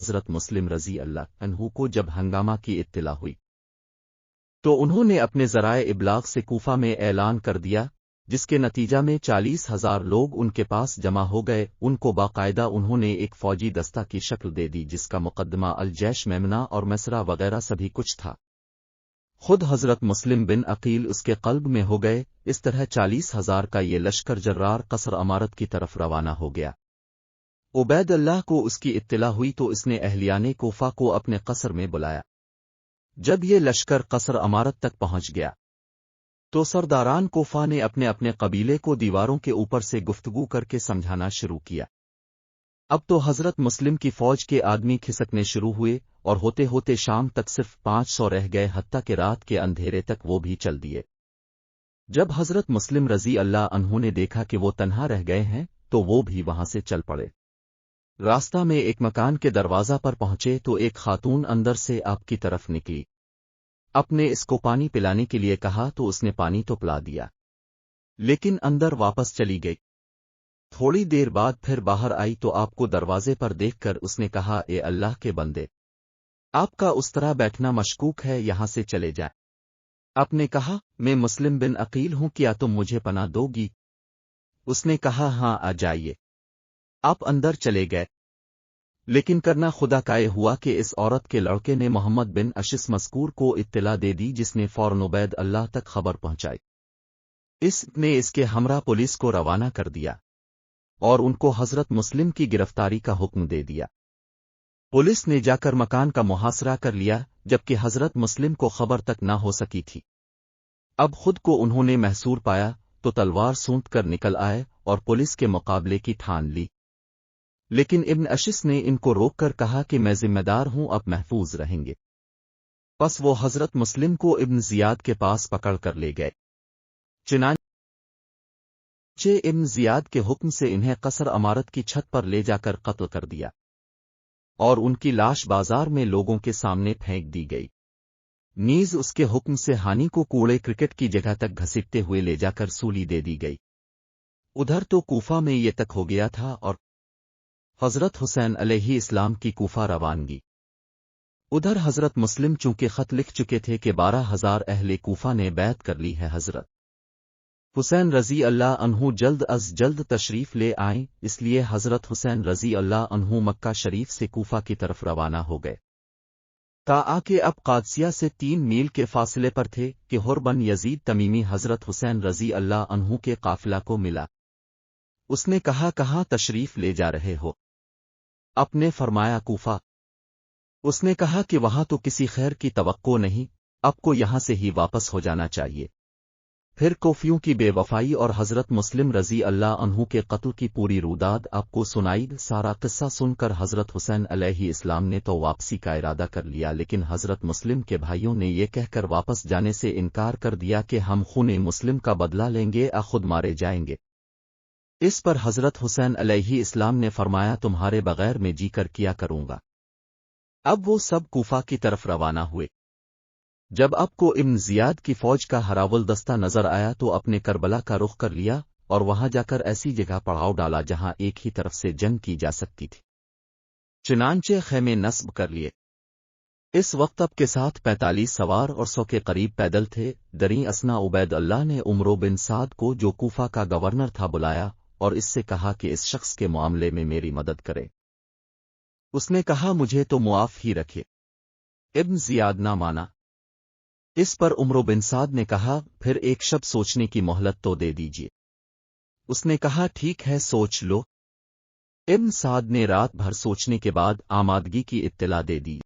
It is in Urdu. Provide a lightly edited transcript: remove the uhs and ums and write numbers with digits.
حضرت مسلم رضی اللہ عنہ کو جب ہنگامہ کی اطلاع ہوئی تو انہوں نے اپنے ذرائع ابلاغ سے کوفہ میں اعلان کر دیا، جس کے نتیجہ میں 40,000 لوگ ان کے پاس جمع ہو گئے۔ ان کو باقاعدہ انہوں نے ایک فوجی دستہ کی شکل دے دی جس کا مقدمہ الجیش میمنہ اور مسرا وغیرہ سبھی کچھ تھا۔ خود حضرت مسلم بن عقیل اس کے قلب میں ہو گئے۔ اس طرح 40,000 کا یہ لشکر جرار قصر امارت کی طرف روانہ ہو گیا۔ عبید اللہ کو اس کی اطلاع ہوئی تو اس نے اہلیان کوفہ کو اپنے قصر میں بلایا۔ جب یہ لشکر قصر امارت تک پہنچ گیا تو سرداران کوفہ نے اپنے اپنے قبیلے کو دیواروں کے اوپر سے گفتگو کر کے سمجھانا شروع کیا۔ اب تو حضرت مسلم کی فوج کے آدمی کھسکنے شروع ہوئے اور ہوتے ہوتے شام تک صرف 500 رہ گئے، حتیٰ کہ رات کے اندھیرے تک وہ بھی چل دیے۔ جب حضرت مسلم رضی اللہ عنہ نے دیکھا کہ وہ تنہا رہ گئے ہیں تو وہ بھی وہاں سے چل پڑے۔ راستہ میں ایک مکان کے دروازہ پر پہنچے تو ایک خاتون اندر سے آپ کی طرف نکلی۔ اپنے اس کو پانی پلانے کے لیے کہا تو اس نے پانی تو پلا دیا، لیکن اندر واپس چلی گئی۔ تھوڑی دیر بعد پھر باہر آئی تو آپ کو دروازے پر دیکھ کر اس نے کہا، اے اللہ کے بندے، آپ کا اس طرح بیٹھنا مشکوک ہے، یہاں سے چلے جائیں۔ آپ نے کہا، میں مسلم بن عقیل ہوں، کیا تم مجھے پناہ دو گی؟ اس نے کہا، ہاں آ جائیے۔ آپ اندر چلے گئے، لیکن کرنا خدا کا یہ ہوا کہ اس عورت کے لڑکے نے محمد بن اشس مذکور کو اطلاع دے دی، جس نے فوراً عبید اللہ تک خبر پہنچائی۔ اس نے اس کے ہمراہ پولیس کو روانہ کر دیا اور ان کو حضرت مسلم کی گرفتاری کا حکم دے دیا۔ پولیس نے جا کر مکان کا محاصرہ کر لیا، جبکہ حضرت مسلم کو خبر تک نہ ہو سکی تھی۔ اب خود کو انہوں نے محصور پایا تو تلوار سونٹ کر نکل آئے اور پولیس کے مقابلے کی ٹھان لی، لیکن ابن اشس نے ان کو روک کر کہا کہ میں ذمہ دار ہوں، اب محفوظ رہیں گے۔ پس وہ حضرت مسلم کو ابن زیاد کے پاس پکڑ کر لے گئے۔ چنانچہ ابن زیاد کے حکم سے انہیں قصر امارت کی چھت پر لے جا کر قتل کر دیا اور ان کی لاش بازار میں لوگوں کے سامنے پھینک دی گئی۔ نیز اس کے حکم سے ہانی کو کوڑے کرکٹ کی جگہ تک گھسیٹتے ہوئے لے جا کر سولی دے دی گئی۔ ادھر تو کوفہ میں یہ تک ہو گیا تھا اور حضرت حسین علیہ السلام کی کوفہ روانگی۔ ادھر حضرت مسلم چونکہ خط لکھ چکے تھے کہ 12,000 اہل کوفہ نے بیعت کر لی ہے، حضرت حسین رضی اللہ عنہ جلد از جلد تشریف لے آئیں، اس لیے حضرت حسین رضی اللہ عنہ مکہ شریف سے کوفہ کی طرف روانہ ہو گئے۔ تاکہ اب قادسیہ سے 3 میل کے فاصلے پر تھے کہ حر بن یزید تمیمی حضرت حسین رضی اللہ عنہ کے قافلہ کو ملا۔ اس نے کہا، کہاں تشریف لے جا رہے ہو؟ آپ نے فرمایا، کوفہ۔ اس نے کہا کہ وہاں تو کسی خیر کی توقع نہیں، آپ کو یہاں سے ہی واپس ہو جانا چاہیے۔ پھر کوفیوں کی بے وفائی اور حضرت مسلم رضی اللہ عنہ کے قتل کی پوری روداد آپ کو سنائی۔ سارا قصہ سن کر حضرت حسین علیہ السلام نے تو واپسی کا ارادہ کر لیا، لیکن حضرت مسلم کے بھائیوں نے یہ کہہ کر واپس جانے سے انکار کر دیا کہ ہم خون مسلم کا بدلہ لیں گے، خود مارے جائیں گے۔ اس پر حضرت حسین علیہ السلام نے فرمایا، تمہارے بغیر میں جی کر کیا کروں گا۔ اب وہ سب کوفہ کی طرف روانہ ہوئے۔ جب آپ کو ابن زیاد کی فوج کا ہراول دستہ نظر آیا تو اپنے کربلا کا رخ کر لیا اور وہاں جا کر ایسی جگہ پڑاؤ ڈالا جہاں ایک ہی طرف سے جنگ کی جا سکتی تھی۔ چنانچہ خیمے نصب کر لیے۔ اس وقت آپ کے ساتھ 45 سوار اور 100 کے قریب پیدل تھے۔ دریں اسنا عبید اللہ نے عمرو بن سعد کو، جو کوفہ کا گورنر تھا، بلایا اور اس سے کہا کہ اس شخص کے معاملے میں میری مدد کرے۔ اس نے کہا، مجھے تو معاف ہی رکھے۔ ابن زیاد نہ مانا۔ اس پر عمرو بن سعد نے کہا، پھر ایک شب سوچنے کی مہلت تو دے دیجیے۔ اس نے کہا، ٹھیک ہے، سوچ لو۔ ابن سعد نے رات بھر سوچنے کے بعد آمادگی کی اطلاع دے دی۔